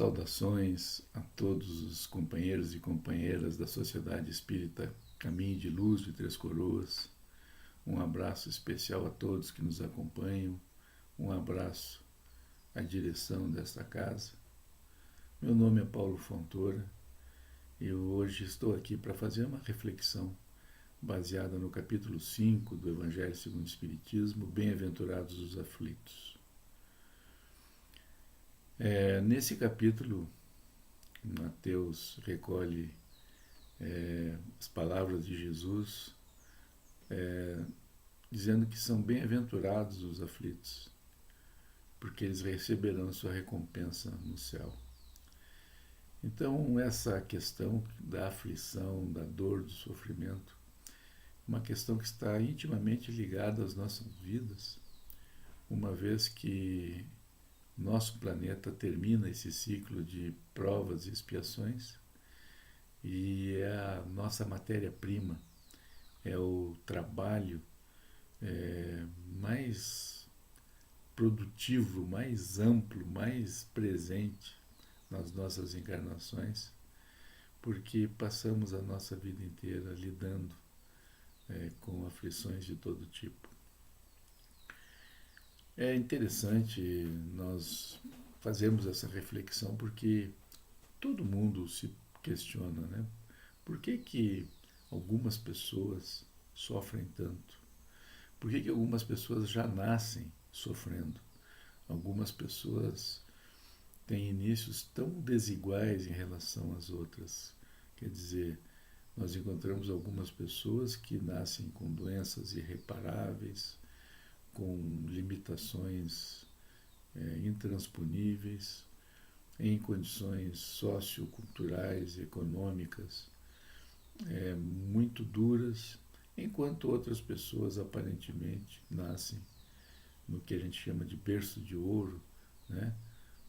Saudações a todos os companheiros e companheiras da Sociedade Espírita Caminho de Luz de Três Coroas. Um abraço especial a todos que nos acompanham. Um abraço à direção desta casa. Meu nome é Paulo Fontoura e eu hoje estou aqui para fazer uma reflexão baseada no capítulo 5 do Evangelho segundo o Espiritismo, Bem-aventurados os aflitos. Nesse capítulo, Mateus recolhe as palavras de Jesus, dizendo que são bem-aventurados os aflitos, porque eles receberão sua recompensa no céu. Então, essa questão da aflição, da dor, do sofrimento, uma questão que está intimamente ligada às nossas vidas, uma vez que nosso planeta termina esse ciclo de provas e expiações e é a nossa matéria-prima, é o trabalho mais produtivo, mais amplo, mais presente nas nossas encarnações, porque passamos a nossa vida inteira lidando com aflições de todo tipo. É interessante nós fazermos essa reflexão porque todo mundo se questiona, né? Por que algumas pessoas sofrem tanto? Por que algumas pessoas já nascem sofrendo? Algumas pessoas têm inícios tão desiguais em relação às outras. Quer dizer, nós encontramos algumas pessoas que nascem com doenças irreparáveis, com limitações intransponíveis, em condições socioculturais, econômicas muito duras, enquanto outras pessoas aparentemente nascem no que a gente chama de berço de ouro, né,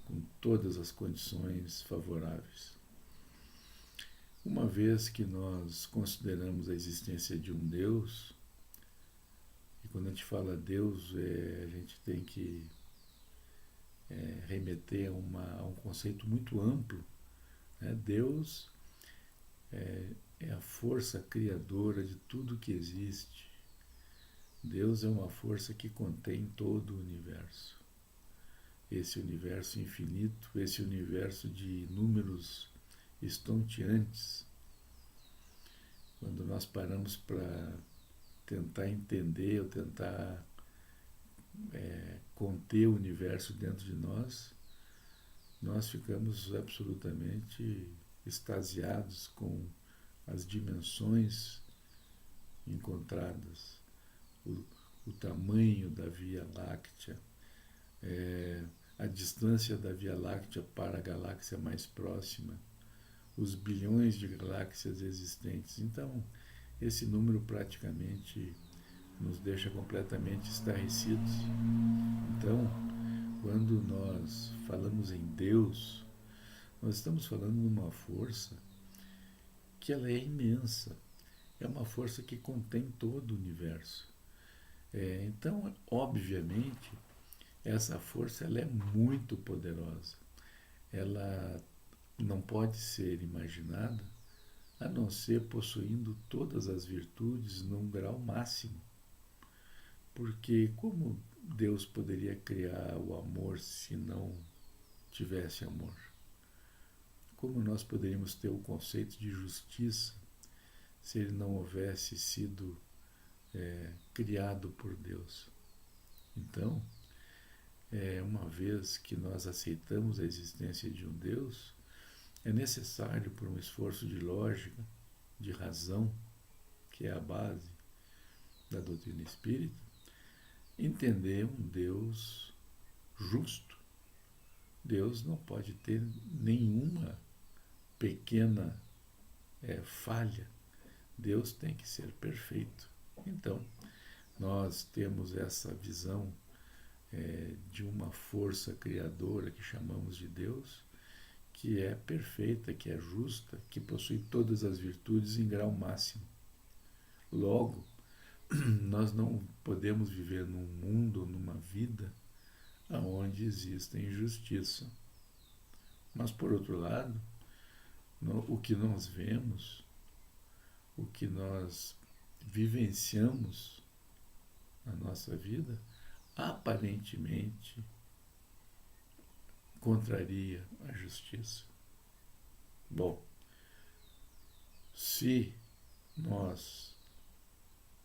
com todas as condições favoráveis. Uma vez que nós consideramos a existência de um Deus, e quando a gente fala Deus, a gente tem que remeter a um conceito muito amplo, né? Deus é a força criadora de tudo que existe. Deus é uma força que contém todo o universo. Esse universo infinito, esse universo de números estonteantes. Quando nós paramos para tentar entender ou tentar conter o universo dentro de nós, nós ficamos absolutamente extasiados com as dimensões encontradas, o tamanho da Via Láctea, a distância da Via Láctea para a galáxia mais próxima, os bilhões de galáxias existentes. Então, esse número praticamente nos deixa completamente estarrecidos. Então, quando nós falamos em Deus, nós estamos falando de uma força que ela é imensa. É uma força que contém todo o universo. Então, obviamente, essa força ela é muito poderosa. Ela não pode ser imaginada a não ser possuindo todas as virtudes num grau máximo. Porque como Deus poderia criar o amor se não tivesse amor? Como nós poderíamos ter o conceito de justiça se ele não houvesse sido criado por Deus? Então, uma vez que nós aceitamos a existência de um Deus, é necessário, por um esforço de lógica, de razão, que é a base da doutrina espírita, entender um Deus justo. Deus não pode ter nenhuma pequena falha. Deus tem que ser perfeito. Então, nós temos essa visão de uma força criadora que chamamos de Deus, que é perfeita, que é justa, que possui todas as virtudes em grau máximo. Logo, nós não podemos viver num mundo, numa vida, onde exista injustiça, Mas, por outro lado, o que nós vemos, o que nós vivenciamos na nossa vida, aparentemente contraria a justiça. Bom, se nós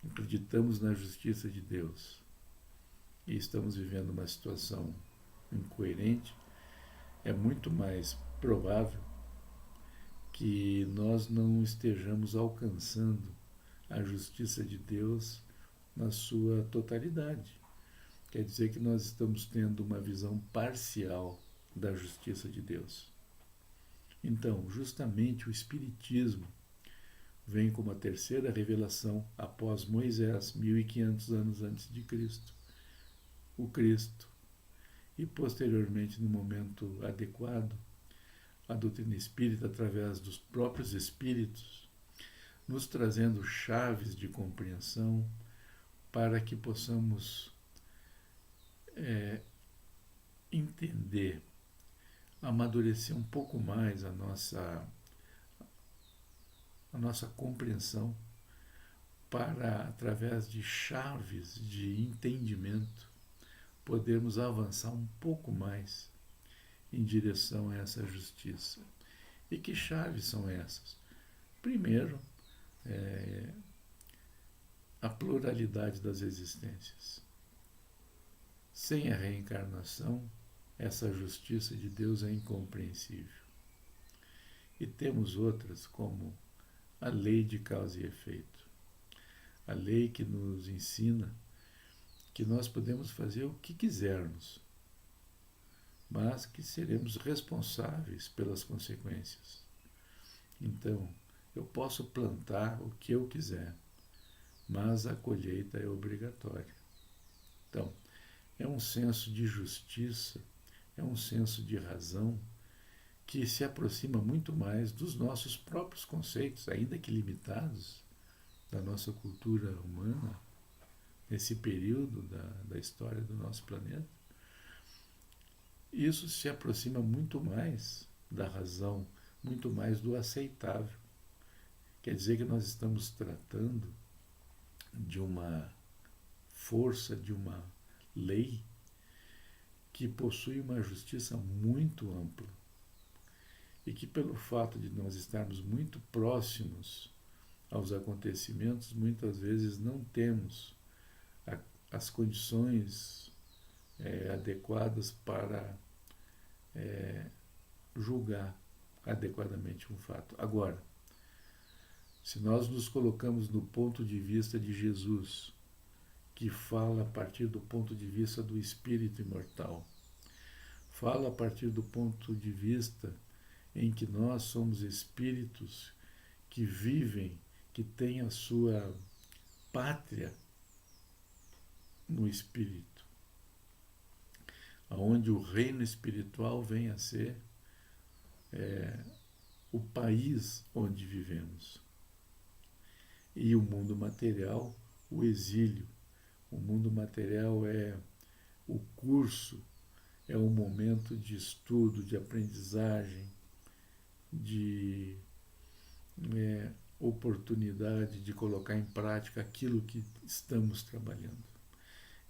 acreditamos na justiça de Deus e estamos vivendo uma situação incoerente, é muito mais provável que nós não estejamos alcançando a justiça de Deus na sua totalidade. Quer dizer que nós estamos tendo uma visão parcial da justiça de Deus. Então, justamente o Espiritismo vem como a terceira revelação após Moisés, 1500 anos antes de Cristo. O Cristo. E posteriormente, no momento adequado, a doutrina espírita, através dos próprios espíritos, nos trazendo chaves de compreensão para que possamos entender, amadurecer um pouco mais a nossa compreensão para, através de chaves de entendimento, podermos avançar um pouco mais em direção a essa justiça. E que chaves são essas? Primeiro, a pluralidade das existências. Sem a reencarnação, essa justiça de Deus é incompreensível. E temos outras, como a lei de causa e efeito. A lei que nos ensina que nós podemos fazer o que quisermos, mas que seremos responsáveis pelas consequências. Então, eu posso plantar o que eu quiser, mas a colheita é obrigatória. Então, é um senso de justiça, é um senso de razão que se aproxima muito mais dos nossos próprios conceitos, ainda que limitados, da nossa cultura humana, nesse período da história do nosso planeta. Isso se aproxima muito mais da razão, muito mais do aceitável. Quer dizer que nós estamos tratando de uma força, de uma lei que possui uma justiça muito ampla e que, pelo fato de nós estarmos muito próximos aos acontecimentos, muitas vezes não temos as condições adequadas para julgar adequadamente um fato. Agora, se nós nos colocamos no ponto de vista de Jesus, que fala a partir do ponto de vista do espírito imortal, fala a partir do ponto de vista em que nós somos espíritos que vivem, que têm a sua pátria no espírito, onde o reino espiritual vem a ser o país onde vivemos. E o mundo material, o exílio. O mundo material é o curso, é o momento de estudo, de aprendizagem, de oportunidade de colocar em prática aquilo que estamos trabalhando.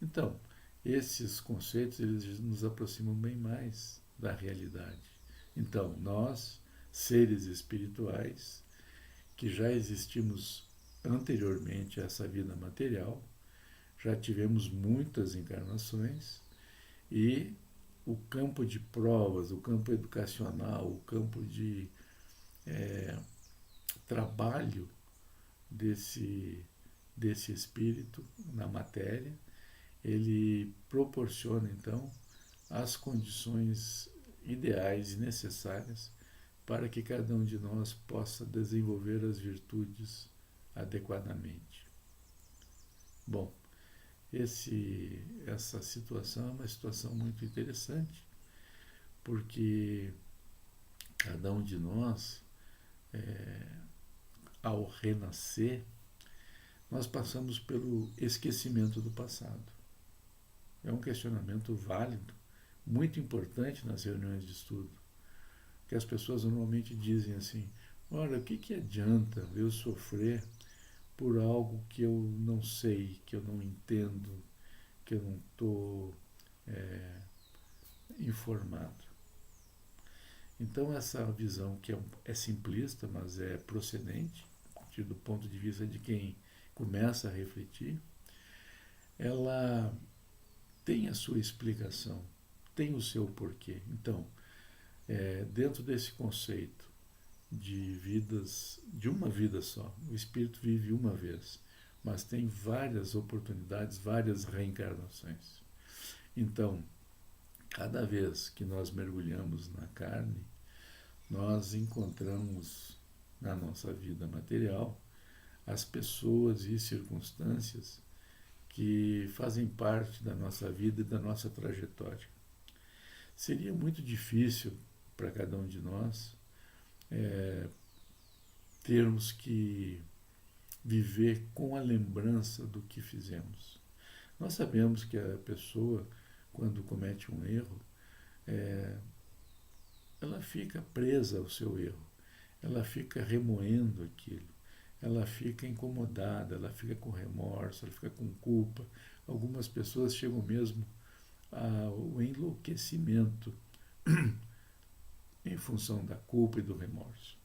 Então, esses conceitos eles nos aproximam bem mais da realidade. Então, nós, seres espirituais, que já existimos anteriormente a essa vida material, já tivemos muitas encarnações e o campo de provas, o campo educacional, o campo de trabalho desse espírito na matéria, ele proporciona, então, as condições ideais e necessárias para que cada um de nós possa desenvolver as virtudes adequadamente. Bom, essa situação é uma situação muito interessante, porque cada um de nós, ao renascer, nós passamos pelo esquecimento do passado. É um questionamento válido, muito importante nas reuniões de estudo, que as pessoas normalmente dizem assim: olha, o que adianta eu sofrer por algo que eu não sei, que eu não entendo, que eu não estou informado? Então, essa visão que é simplista, mas é procedente, a partir do ponto de vista de quem começa a refletir, ela tem a sua explicação, tem o seu porquê. Então, dentro desse conceito de vidas, de uma vida só, o espírito vive uma vez, mas tem várias oportunidades, várias reencarnações. Então, cada vez que nós mergulhamos na carne, nós encontramos na nossa vida material as pessoas e circunstâncias que fazem parte da nossa vida e da nossa trajetória. Seria muito difícil para cada um de nós termos que viver com a lembrança do que fizemos. Nós sabemos que a pessoa, quando comete um erro, ela fica presa ao seu erro, ela fica remoendo aquilo, ela fica incomodada, ela fica com remorso, ela fica com culpa. Algumas pessoas chegam mesmo ao enlouquecimento em função da culpa e do remorso.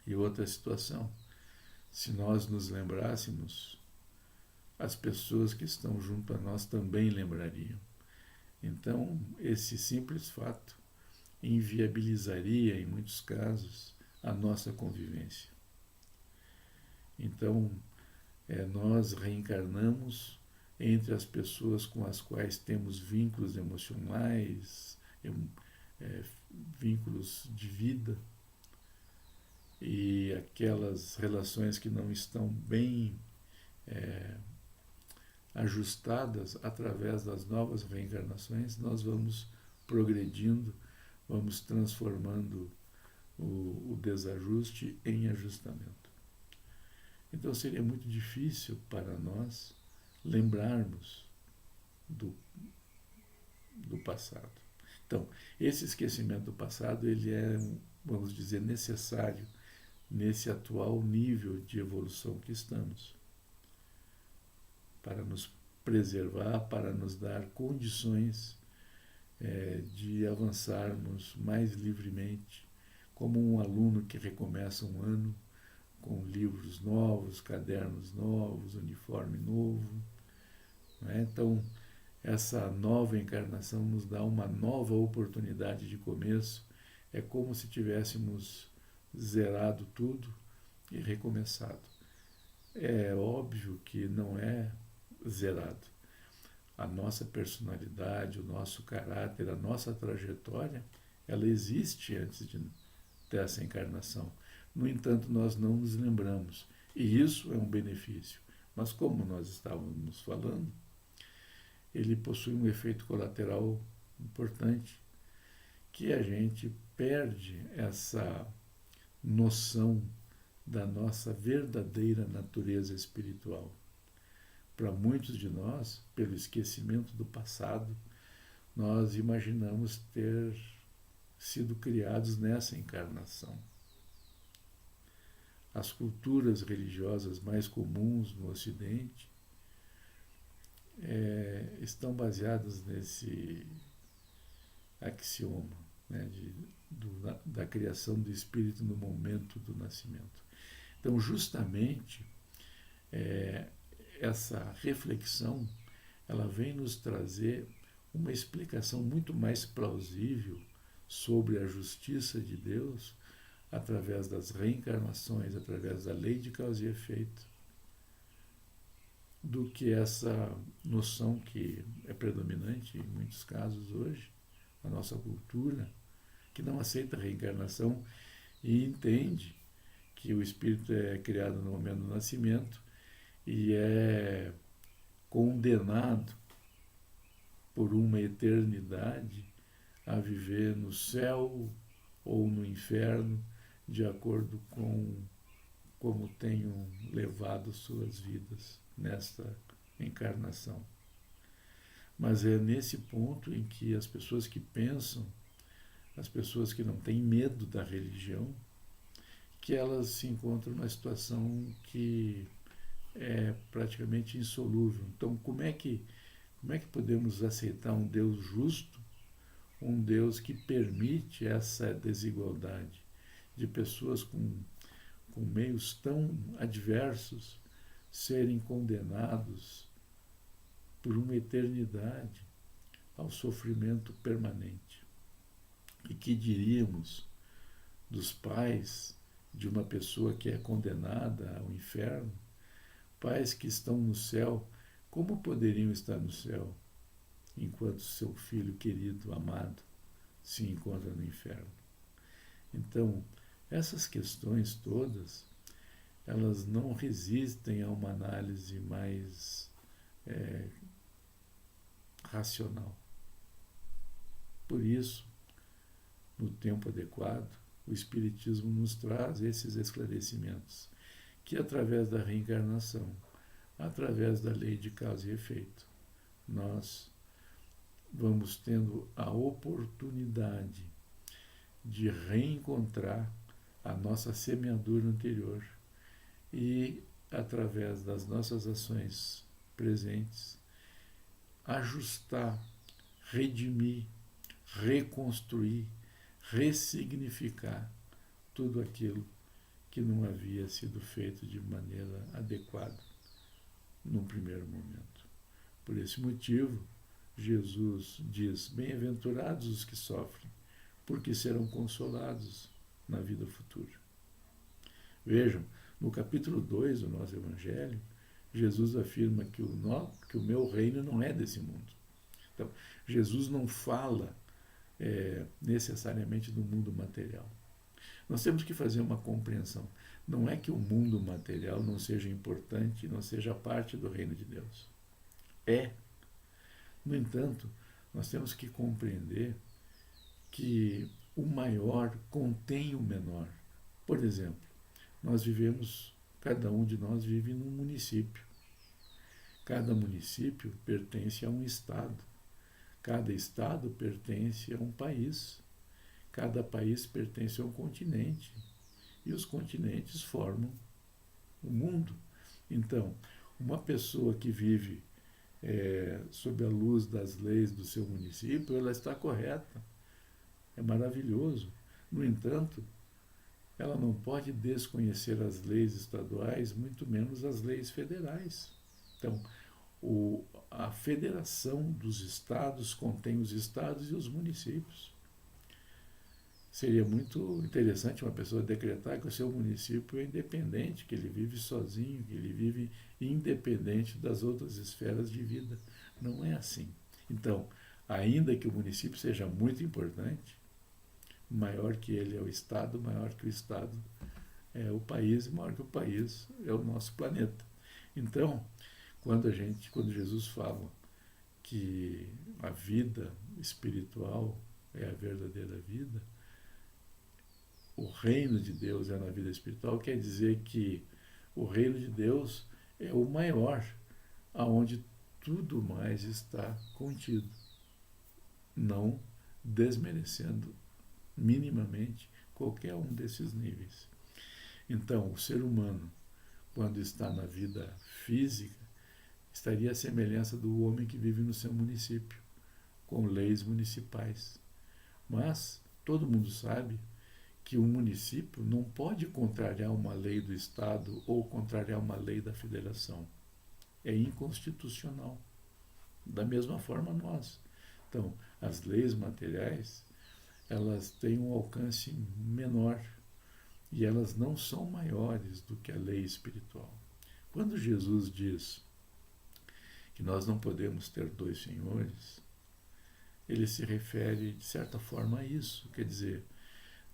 E outra situação, se nós nos lembrássemos, as pessoas que estão junto a nós também lembrariam. Então, esse simples fato inviabilizaria, em muitos casos, a nossa convivência. Então, nós reencarnamos entre as pessoas com as quais temos vínculos emocionais, vínculos de vida, e aquelas relações que não estão bem ajustadas, através das novas reencarnações, nós vamos progredindo, vamos transformando o desajuste em ajustamento. Então seria muito difícil para nós lembrarmos do passado. Então, esse esquecimento do passado, ele é, vamos dizer, necessário nesse atual nível de evolução que estamos, para nos preservar, para nos dar condições de avançarmos mais livremente, como um aluno que recomeça um ano com livros novos, cadernos novos, uniforme novo. Não é? Então, essa nova encarnação nos dá uma nova oportunidade de começo. É como se tivéssemos zerado tudo e recomeçado. É óbvio que não é zerado. A nossa personalidade, o nosso caráter, a nossa trajetória, ela existe antes dessa encarnação. No entanto, nós não nos lembramos. E isso é um benefício. Mas como nós estávamos falando, ele possui um efeito colateral importante, que a gente perde essa noção da nossa verdadeira natureza espiritual. Para muitos de nós, pelo esquecimento do passado, nós imaginamos ter sido criados nessa encarnação. As culturas religiosas mais comuns no Ocidente estão baseadas nesse axioma, né, da criação do espírito no momento do nascimento. Então, justamente, essa reflexão, ela vem nos trazer uma explicação muito mais plausível sobre a justiça de Deus através das reencarnações, através da lei de causa e efeito, do que essa noção que é predominante em muitos casos hoje, na nossa cultura, que não aceita a reencarnação e entende que o espírito é criado no momento do nascimento e é condenado por uma eternidade a viver no céu ou no inferno, de acordo com como tenham levado suas vidas nesta encarnação. Mas é nesse ponto em que as pessoas que pensam as pessoas que não têm medo da religião, que elas se encontram numa situação que é praticamente insolúvel. Então, como é que podemos aceitar um Deus justo, um Deus que permite essa desigualdade de pessoas com meios tão adversos serem condenados por uma eternidade ao sofrimento permanente? E que diríamos dos pais de uma pessoa que é condenada ao inferno, pais que estão no céu, como poderiam estar no céu enquanto seu filho querido, amado, se encontra no inferno? Então, essas questões todas, elas não resistem a uma análise mais racional. Por isso, no tempo adequado, o Espiritismo nos traz esses esclarecimentos, que através da reencarnação, através da lei de causa e efeito, nós vamos tendo a oportunidade de reencontrar a nossa semeadura anterior e, através das nossas ações presentes, ajustar, redimir, reconstruir, ressignificar tudo aquilo que não havia sido feito de maneira adequada num primeiro momento. Por esse motivo, Jesus diz: bem-aventurados os que sofrem, porque serão consolados na vida futura. Vejam, no capítulo 2 do nosso Evangelho, Jesus afirma que o meu reino não é desse mundo. Então, Jesus não fala necessariamente do mundo material. Nós temos que fazer uma compreensão. Não é que o mundo material não seja importante, não seja parte do reino de Deus. É. No entanto, nós temos que compreender que o maior contém o menor. Por exemplo, cada um de nós vive num município. Cada município pertence a um estado. Cada estado pertence a um país. Cada país pertence a um continente. E os continentes formam o mundo. Então, uma pessoa que vive sob a luz das leis do seu município, ela está correta. É maravilhoso. No entanto, ela não pode desconhecer as leis estaduais, muito menos as leis federais. Então, a federação dos estados contém os estados e os municípios. Seria muito interessante uma pessoa decretar que o seu município é independente, que ele vive sozinho, que ele vive independente das outras esferas de vida. Não é assim. Então, ainda que o município seja muito importante, maior que ele é o Estado, maior que o Estado é o país, maior que o país é o nosso planeta. Então, quando Jesus fala que a vida espiritual é a verdadeira vida, o reino de Deus é na vida espiritual, quer dizer que o reino de Deus é o maior, aonde tudo mais está contido, não desmerecendo minimamente qualquer um desses níveis. Então, o ser humano, quando está na vida física, estaria à semelhança do homem que vive no seu município, com leis municipais. Mas todo mundo sabe que um município não pode contrariar uma lei do Estado ou contrariar uma lei da federação. É inconstitucional. Da mesma forma nós. Então, as leis materiais, elas têm um alcance menor e elas não são maiores do que a lei espiritual. Quando Jesus diz que nós não podemos ter dois senhores, ele se refere, de certa forma, a isso. Quer dizer,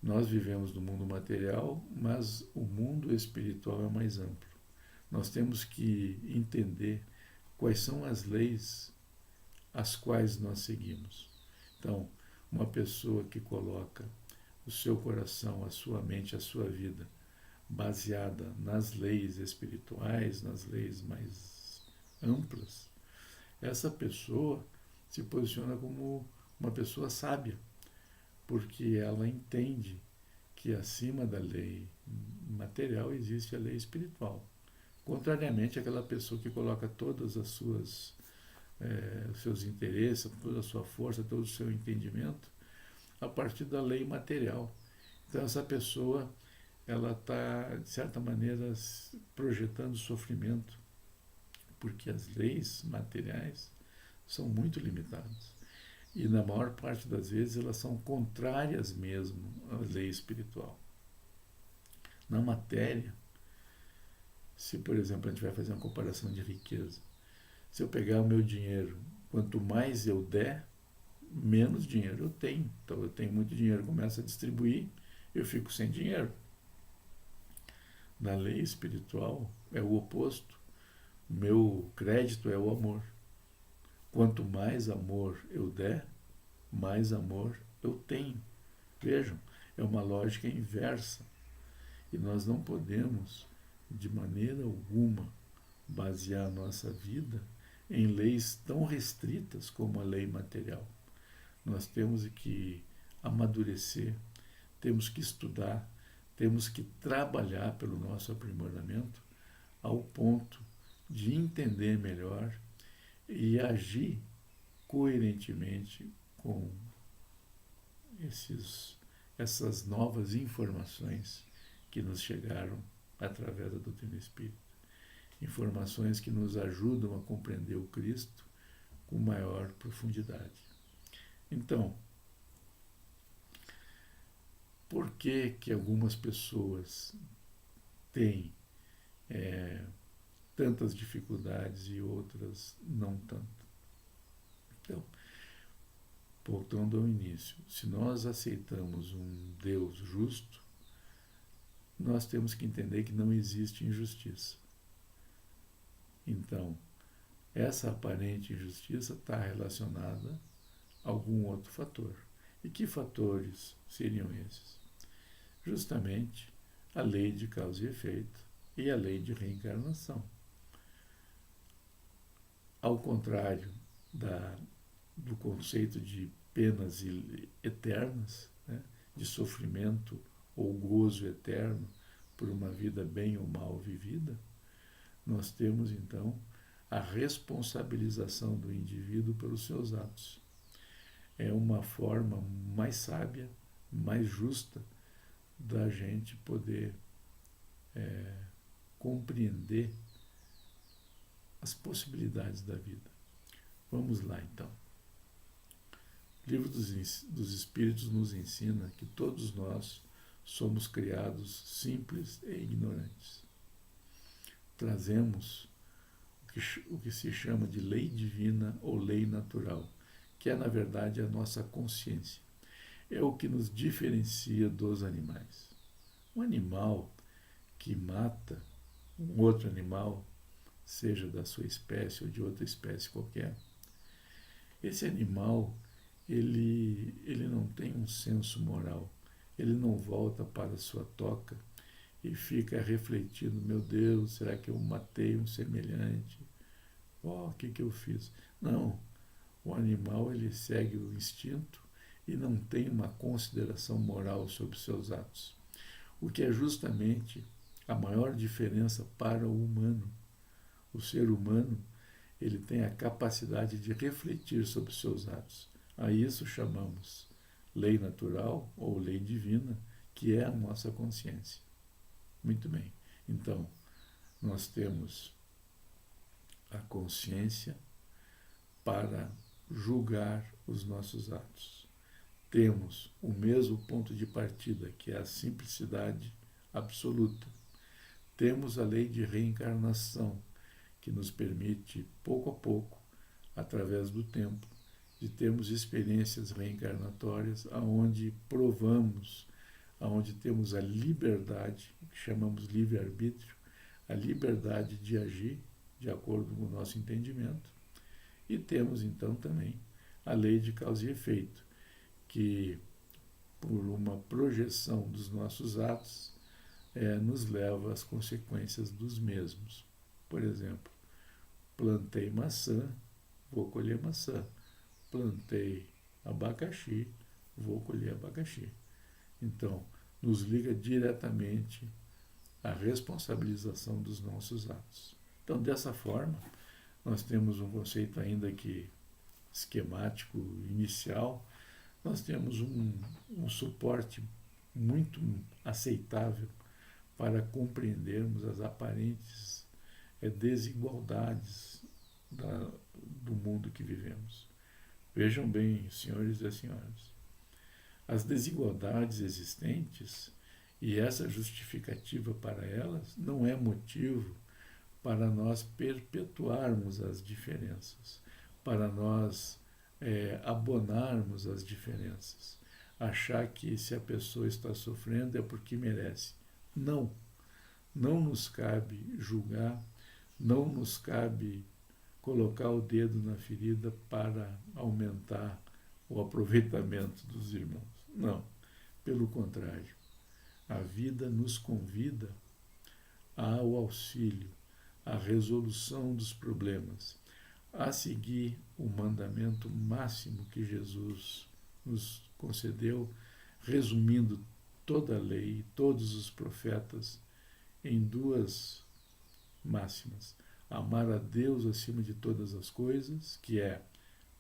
nós vivemos no mundo material, mas o mundo espiritual é mais amplo. Nós temos que entender quais são as leis às quais nós seguimos. Então, uma pessoa que coloca o seu coração, a sua mente, a sua vida baseada nas leis espirituais, nas leis mais amplas, essa pessoa se posiciona como uma pessoa sábia, porque ela entende que acima da lei material existe a lei espiritual. Contrariamente àquela pessoa que coloca todas as suas os seus interesses, toda a sua força, todo o seu entendimento a partir da lei material. Então essa pessoa ela está de certa maneira projetando sofrimento, porque as leis materiais são muito limitadas e na maior parte das vezes elas são contrárias mesmo à lei espiritual. Na matéria, se por exemplo a gente vai fazer uma comparação de riqueza, se eu pegar o meu dinheiro, quanto mais eu der, menos dinheiro eu tenho. Então eu tenho muito dinheiro, começo a distribuir, eu fico sem dinheiro. Na lei espiritual é o oposto. O meu crédito é o amor. Quanto mais amor eu der, mais amor eu tenho. Vejam, é uma lógica inversa. E nós não podemos, de maneira alguma, basear a nossa vida em leis tão restritas como a lei material. Nós temos que amadurecer, temos que estudar, temos que trabalhar pelo nosso aprimoramento ao ponto de entender melhor e agir coerentemente com essas novas informações que nos chegaram através da doutrina espírita. Informações que nos ajudam a compreender o Cristo com maior profundidade. Então, por que algumas pessoas têm tantas dificuldades e outras não tanto? Então, voltando ao início, se nós aceitamos um Deus justo, nós temos que entender que não existe injustiça. Então, essa aparente injustiça está relacionada a algum outro fator. E que fatores seriam esses? Justamente a lei de causa e efeito e a lei de reencarnação. Ao contrário do conceito de penas eternas, né, de sofrimento ou gozo eterno por uma vida bem ou mal vivida, nós temos então a responsabilização do indivíduo pelos seus atos. É uma forma mais sábia, mais justa da gente poder compreender as possibilidades da vida. Vamos lá então. O Livro dos Espíritos nos ensina que todos nós somos criados simples e ignorantes. Trazemos o que se chama de lei divina ou lei natural, que é, na verdade, a nossa consciência. É o que nos diferencia dos animais. Um animal que mata um outro animal, seja da sua espécie ou de outra espécie qualquer, esse animal ele não tem um senso moral. Ele não volta para a sua toca e fica refletindo, meu Deus, será que eu matei um semelhante? O que eu fiz? Não, o animal ele segue o instinto e não tem uma consideração moral sobre seus atos. O que é justamente a maior diferença para o humano. O ser humano ele tem a capacidade de refletir sobre seus atos. A isso chamamos lei natural ou lei divina, que é a nossa consciência. Muito bem. Então, nós temos a consciência para julgar os nossos atos. Temos o mesmo ponto de partida, que é a simplicidade absoluta. Temos a lei de reencarnação, que nos permite, pouco a pouco, através do tempo, de termos experiências reencarnatórias aonde provamos, aonde temos a liberdade, que chamamos livre-arbítrio, a liberdade de agir de acordo com o nosso entendimento. E temos então também a lei de causa e efeito, que por uma projeção dos nossos atos nos leva às consequências dos mesmos. Por exemplo, plantei maçã, vou colher maçã. Plantei abacaxi, vou colher abacaxi. Então, nos liga diretamente à responsabilização dos nossos atos. Então, dessa forma, nós temos um conceito ainda que esquemático inicial, nós temos um suporte muito aceitável para compreendermos as aparentes desigualdades do mundo que vivemos. Vejam bem, senhores e senhoras, as desigualdades existentes e essa justificativa para elas não é motivo para nós perpetuarmos as diferenças, para nós abonarmos as diferenças, achar que se a pessoa está sofrendo é porque merece. Não, não nos cabe julgar, não nos cabe colocar o dedo na ferida para aumentar o aproveitamento dos irmãos. Não, pelo contrário, a vida nos convida ao auxílio, à resolução dos problemas, a seguir o mandamento máximo que Jesus nos concedeu, resumindo toda a lei, todos os profetas, em duas máximas: amar a Deus acima de todas as coisas, que é,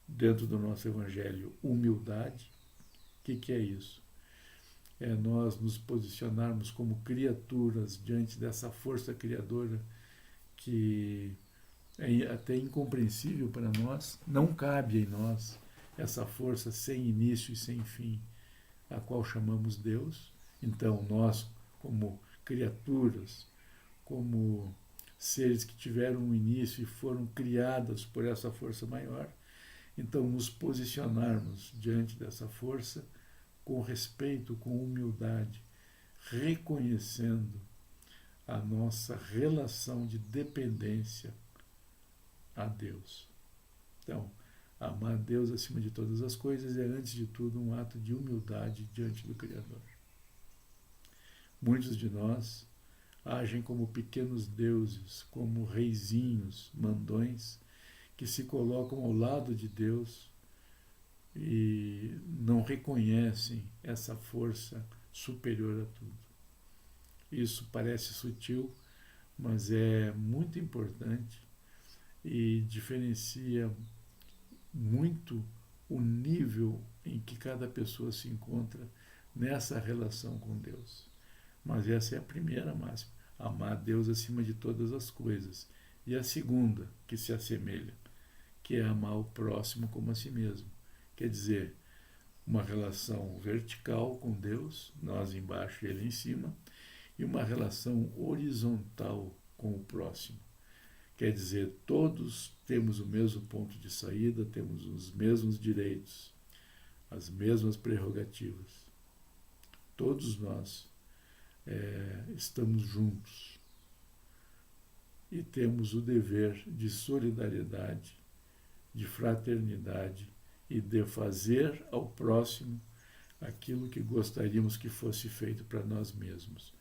dentro do nosso evangelho, humildade. O que é isso? É nós nos posicionarmos como criaturas diante dessa força criadora que é até incompreensível para nós, não cabe em nós essa força sem início e sem fim, a qual chamamos Deus. Então, nós, como criaturas, como seres que tiveram um início e foram criadas por essa força maior, então nos posicionarmos diante dessa força com respeito, com humildade, reconhecendo a nossa relação de dependência a Deus. Então, amar a Deus acima de todas as coisas é, antes de tudo, um ato de humildade diante do Criador. Muitos de nós agem como pequenos deuses, como reizinhos, mandões, que se colocam ao lado de Deus e não reconhecem essa força superior a tudo. Isso parece sutil, mas é muito importante e diferencia muito o nível em que cada pessoa se encontra nessa relação com Deus. Mas essa é a primeira máxima: amar a Deus acima de todas as coisas. E a segunda, que se assemelha, que é amar o próximo como a si mesmo. Quer dizer, uma relação vertical com Deus, nós embaixo e Ele em cima, e uma relação horizontal com o próximo. Quer dizer, todos temos o mesmo ponto de saída, temos os mesmos direitos, as mesmas prerrogativas. Todos nós estamos juntos e temos o dever de solidariedade, de fraternidade e de fazer ao próximo aquilo que gostaríamos que fosse feito para nós mesmos.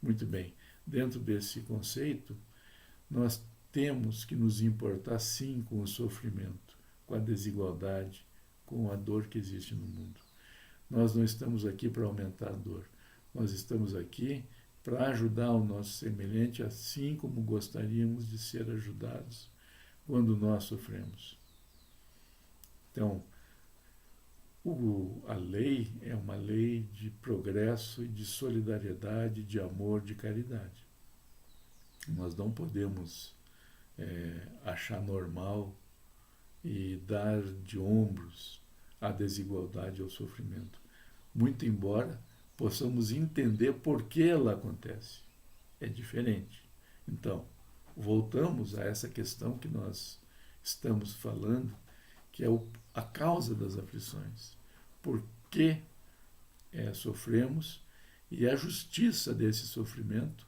Muito bem, dentro desse conceito, nós temos que nos importar sim com o sofrimento, com a desigualdade, com a dor que existe no mundo. Nós não estamos aqui para aumentar a dor, nós estamos aqui para ajudar o nosso semelhante assim como gostaríamos de ser ajudados quando nós sofremos. Então, a lei é uma lei de progresso e de solidariedade, de amor, de caridade. Nós não podemos achar normal e dar de ombros à desigualdade e ao sofrimento, muito embora possamos entender por que ela acontece. É diferente. Então, voltamos a essa questão que nós estamos falando, que é a causa das aflições. Por que sofremos e a justiça desse sofrimento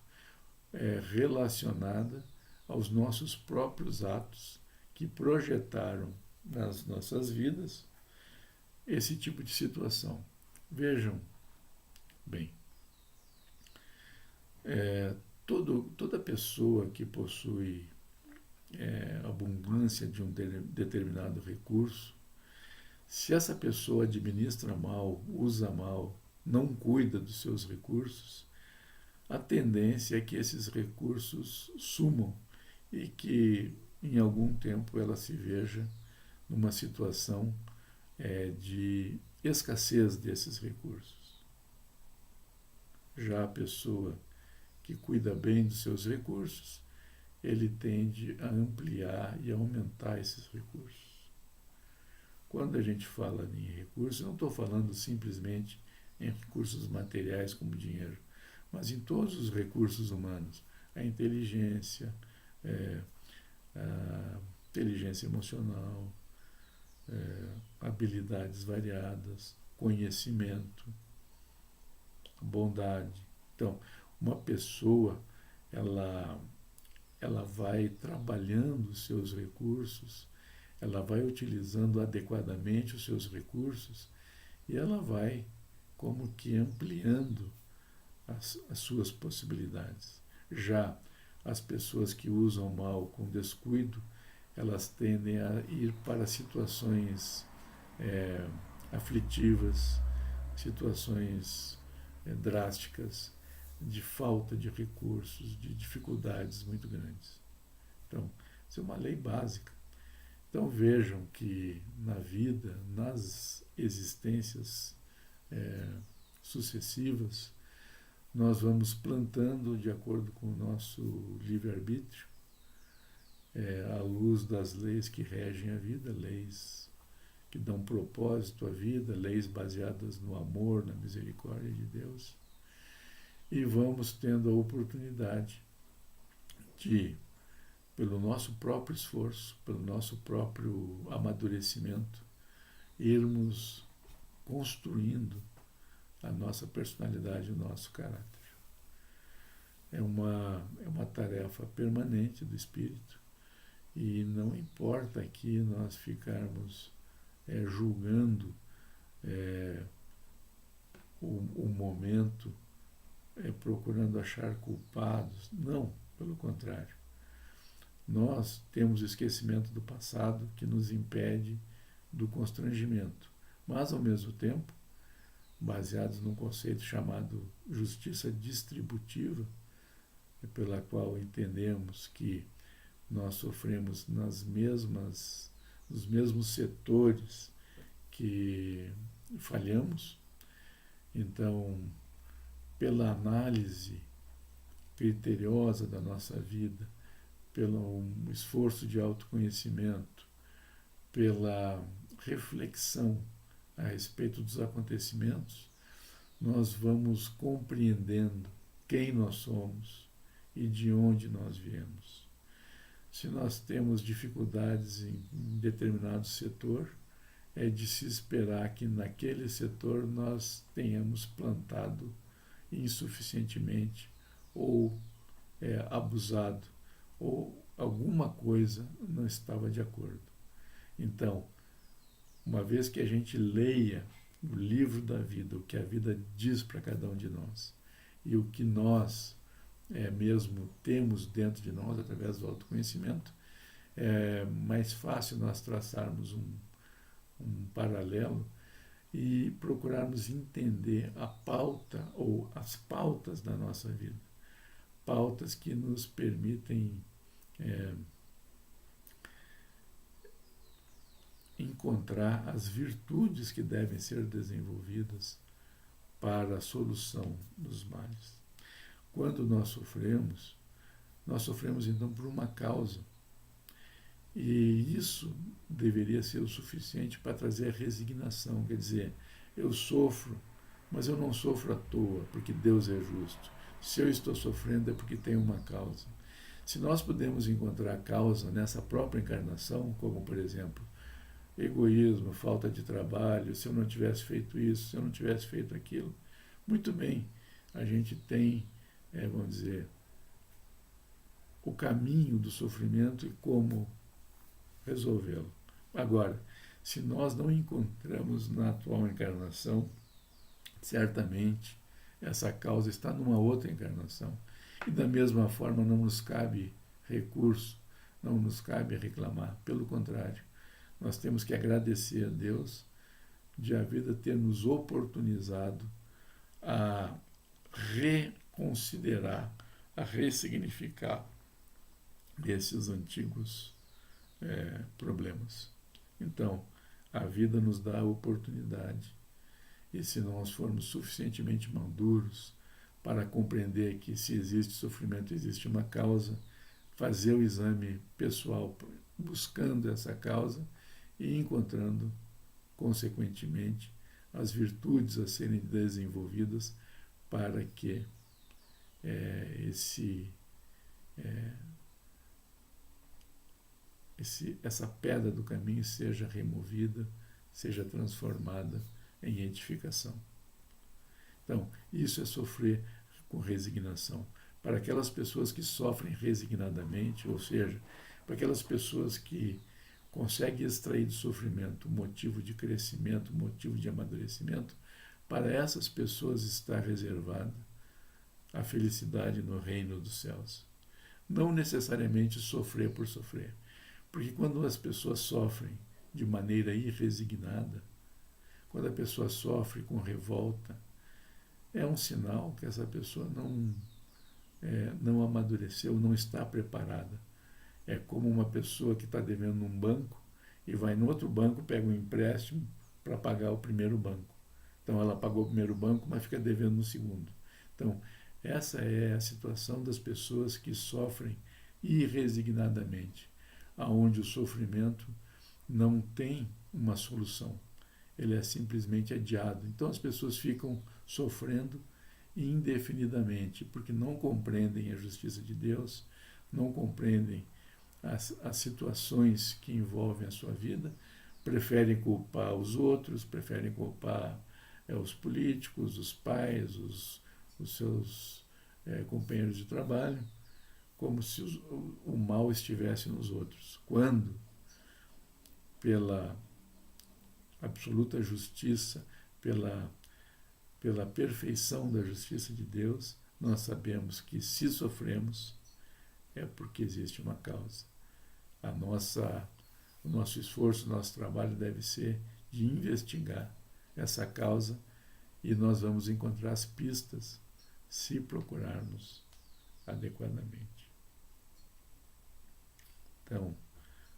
é relacionada aos nossos próprios atos que projetaram nas nossas vidas esse tipo de situação. Vejam bem, toda pessoa que possui abundância de um determinado recurso Se essa pessoa administra mal, usa mal, não cuida dos seus recursos, a tendência é que esses recursos sumam e que em algum tempo ela se veja numa situação de escassez desses recursos. Já a pessoa que cuida bem dos seus recursos, ele tende a ampliar e aumentar esses recursos. Quando a gente fala em recursos, eu não estou falando simplesmente em recursos materiais como dinheiro, mas em todos os recursos humanos. A inteligência, a inteligência emocional, habilidades variadas, conhecimento, bondade. Então, uma pessoa, ela vai trabalhando os seus recursos, ela vai utilizando adequadamente os seus recursos e ela vai como que ampliando as suas possibilidades. Já as pessoas que usam mal com descuido, elas tendem a ir para situações aflitivas, situações drásticas, de falta de recursos, de dificuldades muito grandes. Então, isso é uma lei básica. Então vejam que na vida, nas existências sucessivas, nós vamos plantando de acordo com o nosso livre-arbítrio, à luz das leis que regem a vida, leis que dão propósito à vida, leis baseadas no amor, na misericórdia de Deus, e vamos tendo a oportunidade de, pelo nosso próprio esforço, pelo nosso próprio amadurecimento, irmos construindo a nossa personalidade, o nosso caráter. É uma tarefa permanente do Espírito e não importa aqui nós ficarmos julgando o momento, procurando achar culpados. Não, pelo contrário. Nós temos o esquecimento do passado que nos impede do constrangimento, mas, ao mesmo tempo, baseados num conceito chamado justiça distributiva, pela qual entendemos que nós sofremos nos mesmos setores que falhamos. Então, pela análise criteriosa da nossa vida, pelo esforço de autoconhecimento, pela reflexão a respeito dos acontecimentos, nós vamos compreendendo quem nós somos e de onde nós viemos. Se nós temos dificuldades em determinado setor, é de se esperar que naquele setor nós tenhamos plantado insuficientemente ou abusado, ou alguma coisa não estava de acordo. Então, uma vez que a gente leia o livro da vida, o que a vida diz para cada um de nós, e o que nós mesmo temos dentro de nós através do autoconhecimento, é mais fácil nós traçarmos um paralelo e procurarmos entender a pauta ou as pautas da nossa vida. Pautas que nos permitem encontrar as virtudes que devem ser desenvolvidas para a solução dos males. Quando nós sofremos então por uma causa. E isso deveria ser o suficiente para trazer a resignação. Quer dizer, eu sofro, mas eu não sofro à toa, porque Deus é justo. Se eu estou sofrendo é porque tem uma causa. Se nós podemos encontrar a causa nessa própria encarnação, como, por exemplo, egoísmo, falta de trabalho, se eu não tivesse feito isso, se eu não tivesse feito aquilo, muito bem, a gente tem, vamos dizer, o caminho do sofrimento e como resolvê-lo. Agora, se nós não encontramos na atual encarnação, certamente essa causa está numa outra encarnação. E da mesma forma não nos cabe recurso, não nos cabe reclamar. Pelo contrário, nós temos que agradecer a Deus de a vida ter nos oportunizado a reconsiderar, a ressignificar esses antigos problemas. Então, a vida nos dá a oportunidade, e se nós formos suficientemente maduros para compreender que se existe sofrimento, existe uma causa, fazer o exame pessoal buscando essa causa e encontrando, consequentemente, as virtudes a serem desenvolvidas para que essa pedra do caminho seja removida, seja transformada em edificação. Então, isso é sofrer com resignação. Para aquelas pessoas que sofrem resignadamente, ou seja, para aquelas pessoas que conseguem extrair do sofrimento motivo de crescimento, motivo de amadurecimento, para essas pessoas está reservada a felicidade no reino dos céus. Não necessariamente sofrer por sofrer, porque quando as pessoas sofrem de maneira irresignada, quando a pessoa sofre com revolta, é um sinal que essa pessoa não amadureceu, não está preparada. É como uma pessoa que está devendo num banco e vai no outro banco, pega um empréstimo para pagar o primeiro banco. Então ela pagou o primeiro banco, mas fica devendo no segundo. Então, essa é a situação das pessoas que sofrem irresignadamente, aonde o sofrimento não tem uma solução. Ele é simplesmente adiado. Então as pessoas ficam sofrendo indefinidamente, porque não compreendem a justiça de Deus, não compreendem as situações que envolvem a sua vida, preferem culpar os outros, preferem culpar os políticos, os pais, os seus companheiros de trabalho, como se o mal estivesse nos outros. Quando, pela absoluta justiça, pela perfeição da justiça de Deus, nós sabemos que se sofremos é porque existe uma causa. O nosso esforço, o nosso trabalho deve ser de investigar essa causa, e nós vamos encontrar as pistas se procurarmos adequadamente. Então,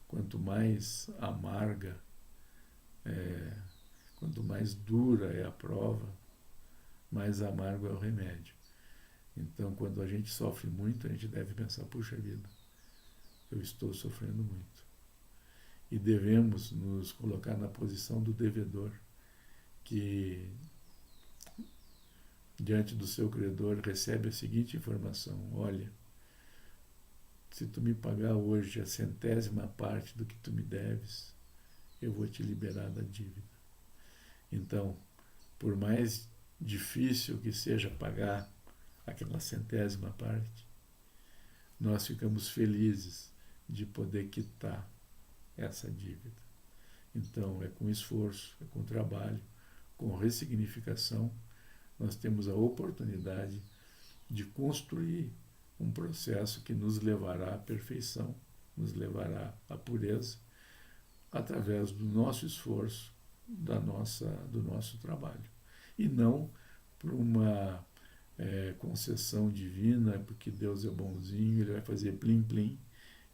quanto mais amarga, quanto mais dura é a prova, mais amargo é o remédio. Então, quando a gente sofre muito, a gente deve pensar, puxa vida, eu estou sofrendo muito. E devemos nos colocar na posição do devedor, que diante do seu credor recebe a seguinte informação: olha, se tu me pagar hoje a 100ª parte do que tu me deves, eu vou te liberar da dívida. Então, por mais difícil que seja pagar aquela 100ª parte, nós ficamos felizes de poder quitar essa dívida. Então, é com esforço, é com trabalho, com ressignificação, nós temos a oportunidade de construir um processo que nos levará à perfeição, nos levará à pureza, através do nosso esforço, do nosso trabalho. E não por uma concessão divina, porque Deus é bonzinho, Ele vai fazer plim-plim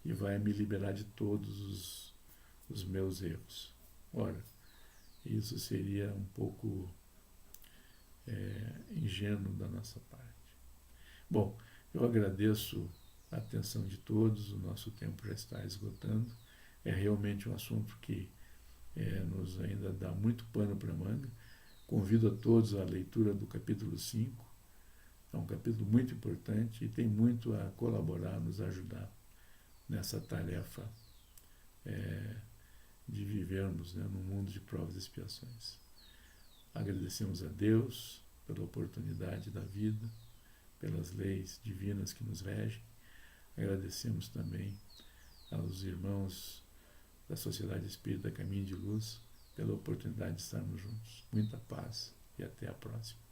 e vai me liberar de todos os meus erros. Ora, isso seria um pouco ingênuo da nossa parte. Bom, eu agradeço a atenção de todos, o nosso tempo já está esgotando. É realmente um assunto que nos ainda dá muito pano para manga. Convido a todos à leitura do capítulo 5. É um capítulo muito importante e tem muito a colaborar, nos ajudar nessa tarefa de vivermos num mundo de provas e expiações. Agradecemos a Deus pela oportunidade da vida, pelas leis divinas que nos regem. Agradecemos também aos irmãos da Sociedade Espírita Caminho de Luz pela oportunidade de estarmos juntos. Muita paz e até a próxima.